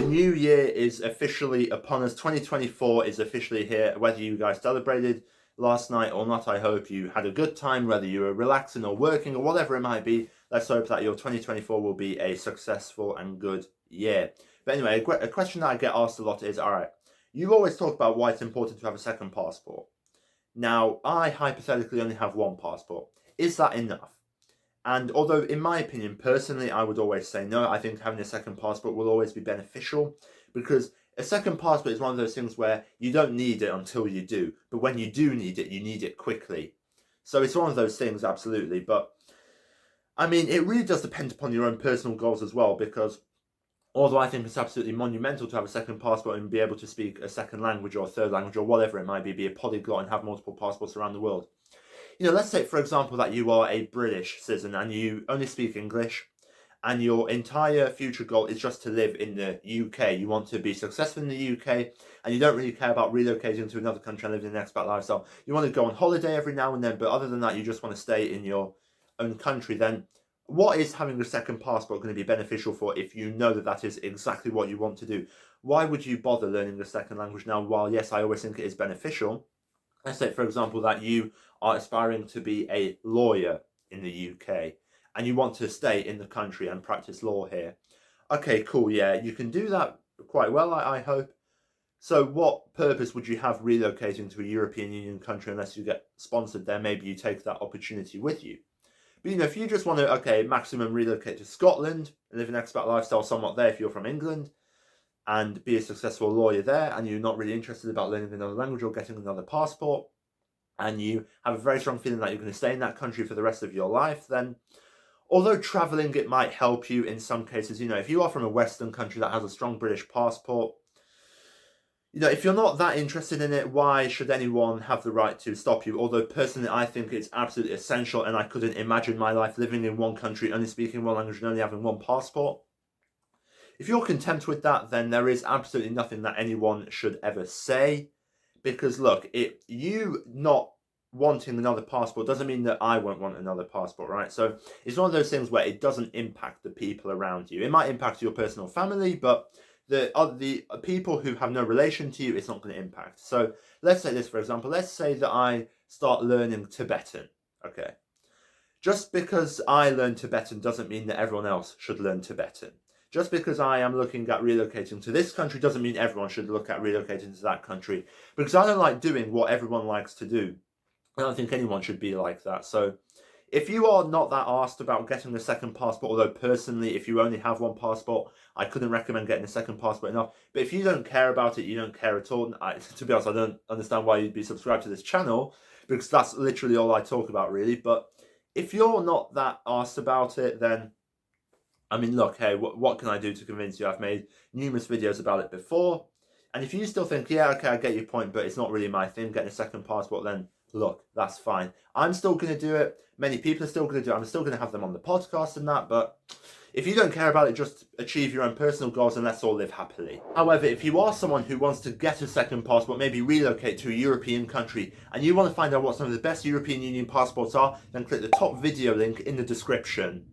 new year is officially upon us. 2024 is officially here. Whether you guys celebrated last night or not, I hope you had a good time, whether you were relaxing or working or whatever it might be. Let's hope that your 2024 will be a successful and good year. But anyway, a question that I get asked a lot is, all right, you always talk about why it's important to have a second passport. Now, I hypothetically only have one passport. Is that enough? And although, in my opinion, personally, I would always say no, I think having a second passport will always be beneficial, because a second passport is one of those things where you don't need it until you do. But when you do need it, you need it quickly. So it's one of those things, absolutely. But, I mean, it really does depend upon your own personal goals as well, because although I think it's absolutely monumental to have a second passport and be able to speak a second language or a third language or whatever it might be a polyglot and have multiple passports around the world. You know, let's say, for example, that you are a British citizen and you only speak English and your entire future goal is just to live in the UK. You want to be successful in the UK and you don't really care about relocating to another country and living an expat lifestyle. You want to go on holiday every now and then, but other than that, you just want to stay in your own country. Then what is having a second passport going to be beneficial for if you know that that is exactly what you want to do? Why would you bother learning a second language now? While, yes, I always think it is beneficial. Let's say, for example, that you are aspiring to be a lawyer in the UK and you want to stay in the country and practice law here. Okay, cool, yeah, you can do that quite well, I hope. So what purpose would you have relocating to a European Union country unless you get sponsored there? Maybe you take that opportunity with you. But, you know, if you just want to, okay, maximum relocate to Scotland and live an expat lifestyle somewhat there if you're from England, and be a successful lawyer there, and you're not really interested about learning another language or getting another passport, and you have a very strong feeling that you're going to stay in that country for the rest of your life, then although travelling, it might help you in some cases. You know, if you are from a Western country that has a strong British passport, you know, if you're not that interested in it, why should anyone have the right to stop you? Although personally, I think it's absolutely essential, and I couldn't imagine my life living in one country, only speaking one language and only having one passport. If you're content with that, then there is absolutely nothing that anyone should ever say. Because look, you not wanting another passport doesn't mean that I won't want another passport, right? So it's one of those things where it doesn't impact the people around you. It might impact your personal family, but the people who have no relation to you, it's not going to impact. So let's say this, for example. Let's say that I start learning Tibetan, okay? Just because I learn Tibetan doesn't mean that everyone else should learn Tibetan. Just because I am looking at relocating to this country doesn't mean everyone should look at relocating to that country. Because I don't like doing what everyone likes to do. I don't think anyone should be like that. So if you are not that asked about getting a second passport, although personally, if you only have one passport, I couldn't recommend getting a second passport enough. But if you don't care about it, you don't care at all. To be honest, I don't understand why you'd be subscribed to this channel, because that's literally all I talk about, really. But if you're not that asked about it, then I mean, look, hey, what can I do to convince you? I've made numerous videos about it before. And if you still think, yeah, okay, I get your point, but it's not really my thing, getting a second passport, then look, that's fine. I'm still going to do it. Many people are still going to do it. I'm still going to have them on the podcast and that. But if you don't care about it, just achieve your own personal goals and let's all live happily. However, if you are someone who wants to get a second passport, maybe relocate to a European country, and you want to find out what some of the best European Union passports are, then click the top video link in the description.